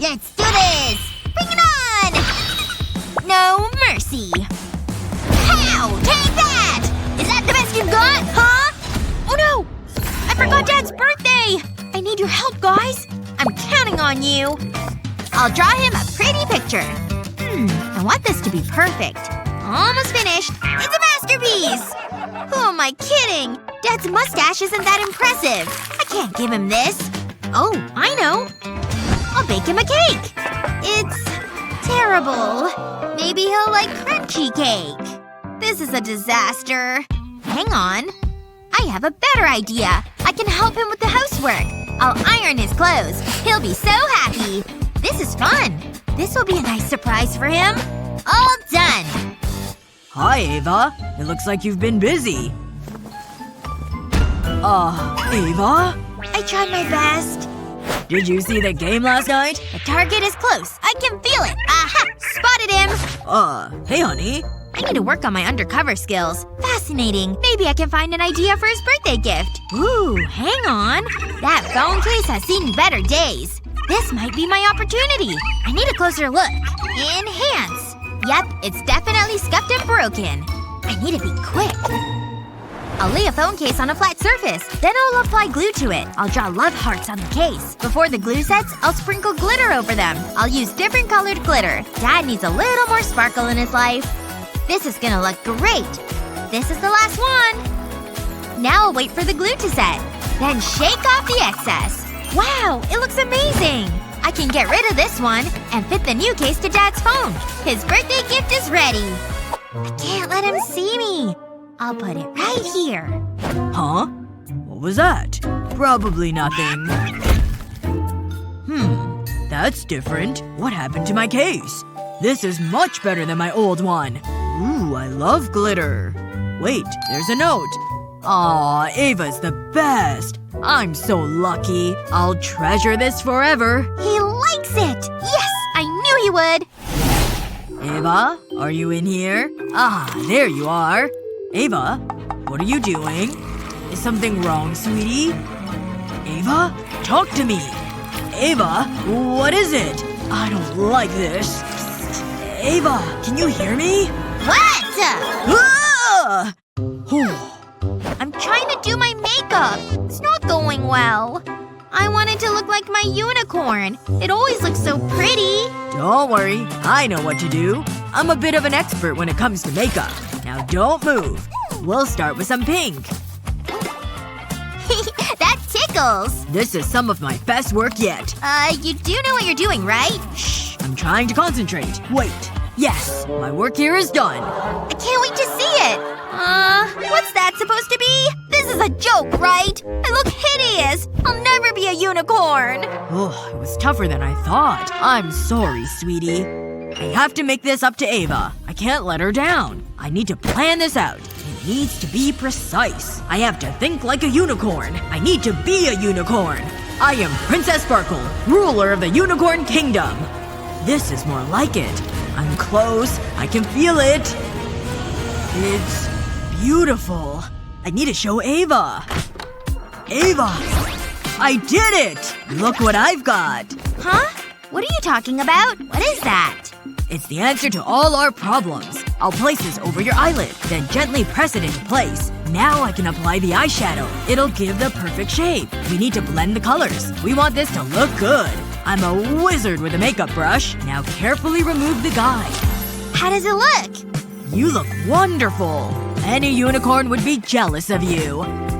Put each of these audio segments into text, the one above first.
Let's do this! Bring it on! No mercy. Pow! Take that! Is that the best you've got? Huh? Oh no! I forgot Dad's birthday! I need your help, guys. I'm counting on you. I'll draw him a pretty picture. I want this to be perfect. Almost finished. It's a masterpiece! Who am I kidding? Dad's mustache isn't that impressive. I can't give him this. Oh, I know. I'll bake him a cake. It's terrible. Maybe he'll like crunchy cake. This is a disaster. Hang on. I have a better idea. I can help him with the housework. I'll iron his clothes. He'll be so happy. This is fun. This will be a nice surprise for him. All done. Hi, Ava. It looks like you've been busy. Ava? I tried my best. Did you see the game last night? The target is close. I can feel it. Aha! Spotted him! Hey honey. I need to work on my undercover skills. Fascinating. Maybe I can find an idea for his birthday gift. Ooh, hang on. That phone case has seen better days. This might be my opportunity. I need a closer look. Enhance. Yep, it's definitely scuffed and broken. I need to be quick. I'll lay a phone case on a flat surface. Then I'll apply glue to it. I'll draw love hearts on the case. Before the glue sets, I'll sprinkle glitter over them. I'll use different colored glitter. Dad needs a little more sparkle in his life. This is gonna look great. This is the last one. Now I'll wait for the glue to set. Then shake off the excess. Wow, it looks amazing! I can get rid of this one and fit the new case to Dad's phone. His birthday gift is ready. I can't let him see me. I'll put it right here. Huh? What was that? Probably nothing. That's different. What happened to my case? This is much better than my old one. Ooh, I love glitter. Wait, there's a note. Aw, Ava's the best. I'm so lucky. I'll treasure this forever. He likes it! Yes! I knew he would! Ava? Are you in here? Ah, there you are. Ava? What are you doing? Is something wrong, sweetie? Ava? Talk to me! Ava? What is it? I don't like this. Psst. Ava, can you hear me? What? Ah! I'm trying to do my makeup. It's not going well. I wanted to look like my unicorn. It always looks so pretty. Don't worry. I know what to do. I'm a bit of an expert when it comes to makeup. Now don't move. We'll start with some pink. That tickles. This is some of my best work yet. You do know what you're doing, right? Shh. I'm trying to concentrate. Wait. Yes. My work here is done. I can't wait to see it. What's that supposed to be? This is a joke, right? I look hideous. I'll never be a unicorn. Oh, it was tougher than I thought. I'm sorry, sweetie. I have to make this up to Ava. I can't let her down. I need to plan this out. It needs to be precise. I have to think like a unicorn. I need to be a unicorn. I am Princess Sparkle, ruler of the Unicorn Kingdom. This is more like it. I'm close. I can feel it. It's beautiful. I need to show Ava. Ava! I did it! Look what I've got. Huh? What are you talking about? What is that? It's the answer to all our problems. I'll place this over your eyelid, then gently press it into place. Now I can apply the eyeshadow. It'll give the perfect shape. We need to blend the colors. We want this to look good. I'm a wizard with a makeup brush. Now carefully remove the guide. How does it look? You look wonderful. Any unicorn would be jealous of you.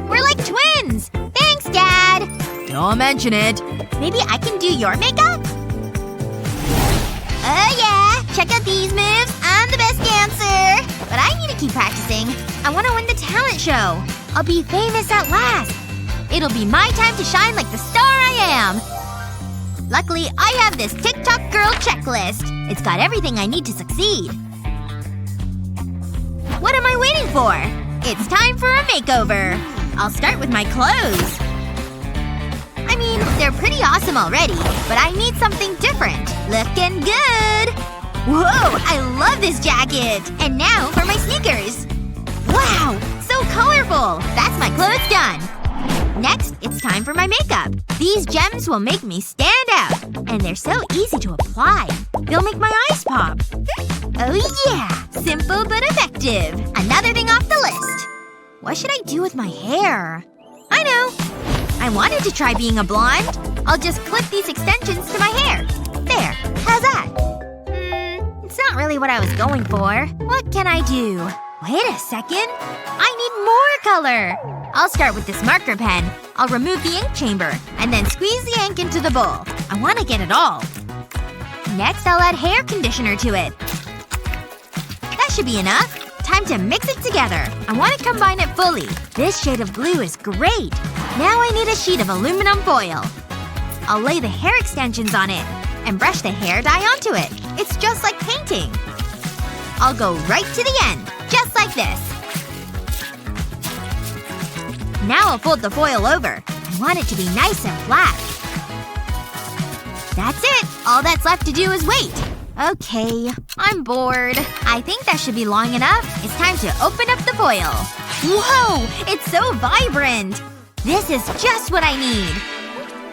We're like twins! Thanks, Dad! Don't mention it. Maybe I can do your makeup? Oh yeah! Check out these moves. I'm the best dancer! But I need to keep practicing. I want to win the talent show. I'll be famous at last. It'll be my time to shine like the star I am. Luckily, I have this TikTok girl checklist. It's got everything I need to succeed. What am I waiting for? It's time for a makeover. I'll start with my clothes. I mean, they're pretty awesome already, but I need something different. Looking good! Whoa! I love this jacket! And now for my sneakers. Wow! So colorful! That's my clothes done. Next, it's time for my makeup. These gems will make me stand out. And they're so easy to apply. They'll make my eyes pop. Oh yeah! Simple but effective. Another thing off the list. What should I do with my hair? I know! I wanted to try being a blonde. I'll just clip these extensions to my hair. There. How's that? It's not really what I was going for. What can I do? Wait a second. I need more color! I'll start with this marker pen. I'll remove the ink chamber. And then squeeze the ink into the bowl. I want to get it all. Next, I'll add hair conditioner to it. That should be enough. Time to mix it together. I want to combine it fully. This shade of blue is great. Now I need a sheet of aluminum foil. I'll lay the hair extensions on it. And brush the hair dye onto it. It's just like painting. I'll go right to the end. Just like this. Now I'll fold the foil over. I want it to be nice and flat. That's it. All that's left to do is wait. Okay. I'm bored. I think that should be long enough. It's time to open up the foil. Whoa! It's so vibrant! This is just what I need.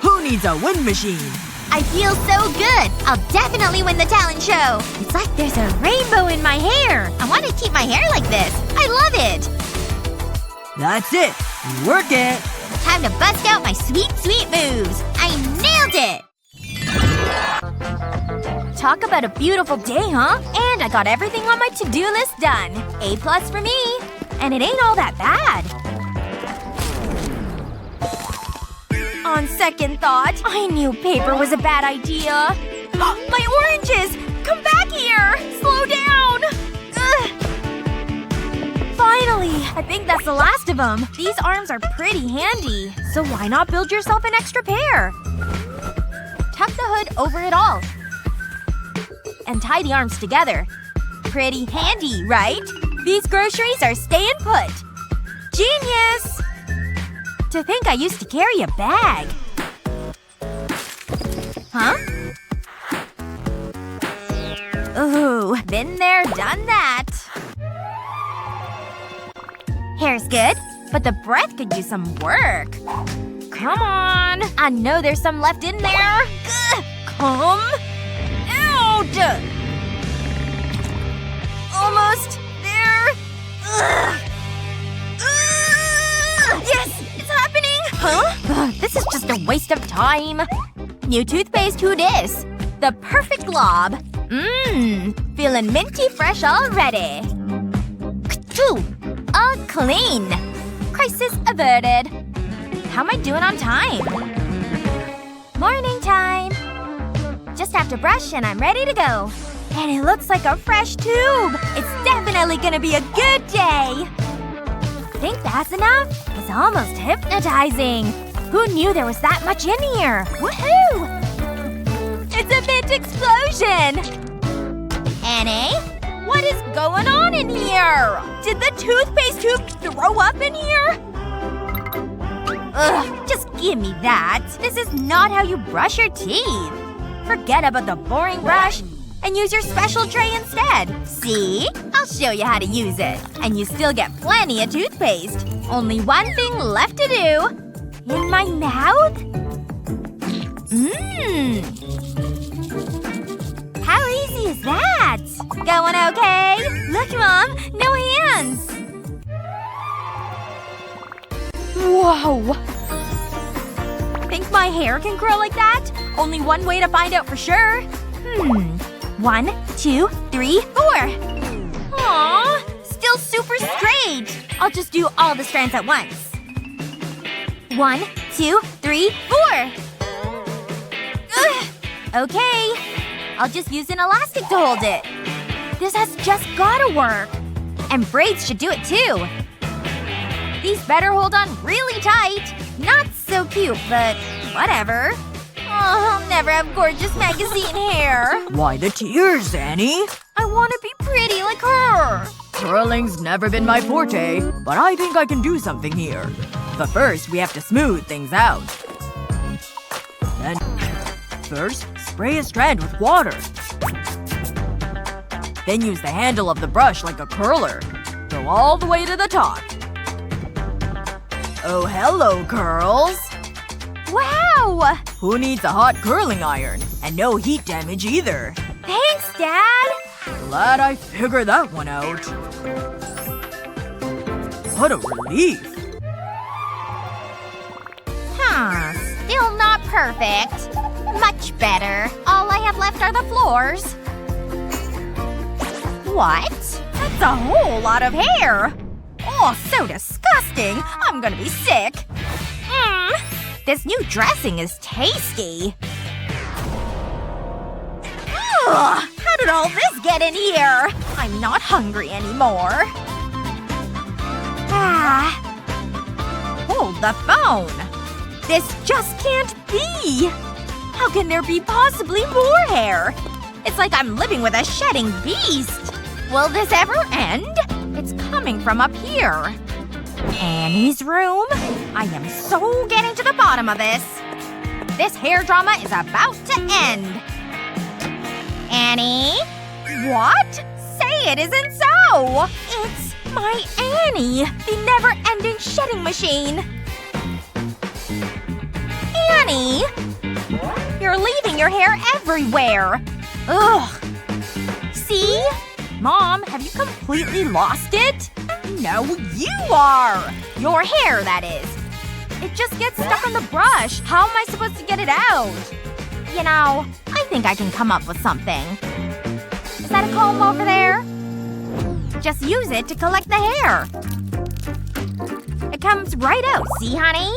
Who needs a wind machine? I feel so good! I'll definitely win the talent show! It's like there's a rainbow in my hair! I want to keep my hair like this! I love it! That's it! Work it! Time to bust out my sweet, sweet moves! I nailed it! Talk about a beautiful day, huh? And I got everything on my to-do list done. A+ for me. And it ain't all that bad. On second thought, I knew paper was a bad idea. My oranges! Come back here! Slow down! Ugh. Finally! I think that's the last of them. These arms are pretty handy. So why not build yourself an extra pair? Tuck the hood over it all. And tie the arms together. Pretty handy, right? These groceries are staying put. Genius! To think I used to carry a bag. Huh? Ooh, been there, done that. Hair's good, but the breath could use some work. Come on. I know there's some left in there. Ugh, come out! Almost there. Ugh. Ugh. Yes! It's happening! Huh? Ugh, this is just a waste of time. New toothpaste, who dis? The perfect glob. Feeling minty fresh already. K'choo! All clean. Crisis averted. How am I doing on time? Morning time. Just have to brush and I'm ready to go. And it looks like a fresh tube. It's definitely gonna be a good day. Think that's enough? It's almost hypnotizing. Who knew there was that much in here? Woohoo! It's a mint explosion! Annie? What is going on in here? Did the toothpaste tube throw up in here? Ugh, just give me that. This is not how you brush your teeth. Forget about the boring brush and use your special tray instead. See? I'll show you how to use it. And you still get plenty of toothpaste. Only one thing left to do. In my mouth? How easy is that? Going okay? Look, Mom! No hands! Whoa! Think my hair can grow like that? Only one way to find out for sure. 1, 2, 3, 4. Aww! Still super straight! I'll just do all the strands at once. 1, 2, 3, 4. Ugh. Okay. I'll just use an elastic to hold it. This has just gotta work. And braids should do it too. These better hold on really tight. Not so cute, but whatever. Oh, I'll never have gorgeous magazine hair. Why the tears, Annie? I want to be pretty like her. Curling's never been my forte, but I think I can do something here. But first, we have to smooth things out. Then, first, spray a strand with water. Then use the handle of the brush like a curler. Go all the way to the top. Oh, hello, girls. Wow! Who needs a hot curling iron? And no heat damage either. Thanks, Dad! Glad I figured that one out. What a relief. Still not perfect. Much better. All I have left are the floors. What? That's a whole lot of hair! Oh, so disgusting! I'm gonna be sick. This new dressing is tasty. Ugh! How did all this get in here? I'm not hungry anymore. Hold the phone. This just can't be! How can there be possibly more hair? It's like I'm living with a shedding beast. Will this ever end? It's coming from up here. Annie's room? I am so getting to the bottom of this. This hair drama is about to end. Annie? What? Say it isn't so! It's my Annie, the never-ending shedding machine. Annie! You're leaving your hair everywhere. Ugh. See? Mom, have you completely lost it? No, you are! Your hair, that is. It just gets stuck on the brush. How am I supposed to get it out? You know, I think I can come up with something. Is that a comb over there? Just use it to collect the hair. It comes right out, see, honey?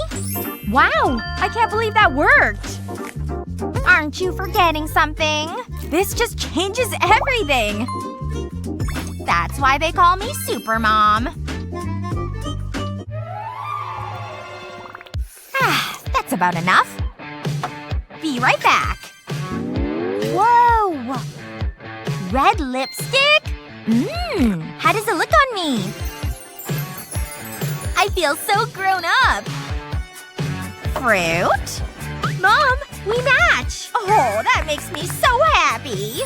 Wow! I can't believe that worked! Aren't you forgetting something? This just changes everything! That's why they call me Supermom. That's about enough. Be right back. Whoa! Red lipstick? How does it look on me? I feel so grown up. Fruit? Mom, we match! Oh, that makes me so happy!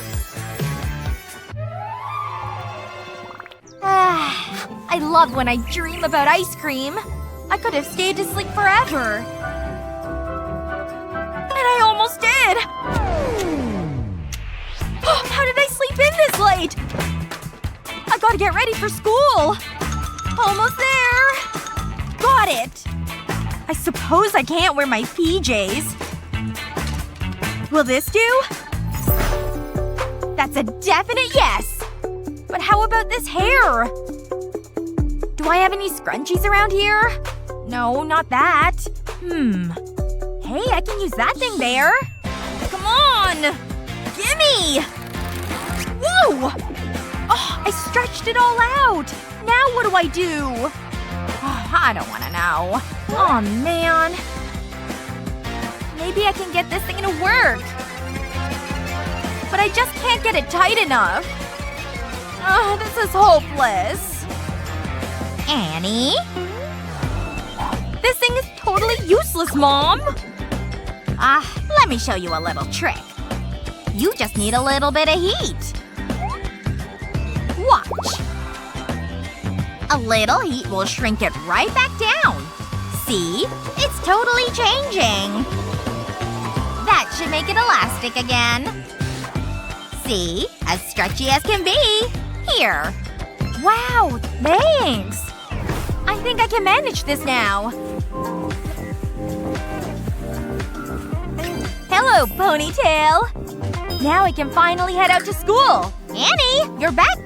I love when I dream about ice cream. I could have stayed asleep forever. And I almost did! How did I sleep in this late? I gotta get ready for school! Almost there! Got it! I suppose I can't wear my PJs. Will this do? That's a definite yes! But how about this hair? Do I have any scrunchies around here? No, not that. Hey, I can use that thing there. Come on! Gimme! Whoa! Oh, I stretched it all out! Now what do I do? Oh, I don't wanna know. Oh, man. Maybe I can get this thing to work. But I just can't get it tight enough. Oh, this is hopeless. Annie? This thing is totally useless, Mom! Let me show you a little trick. You just need a little bit of heat. Watch. A little heat will shrink it right back down. See? It's totally changing. That should make it elastic again. See? As stretchy as can be. Here. Wow, thanks. I think I can manage this now. Hello, ponytail. Now I can finally head out to school. Annie, you're back,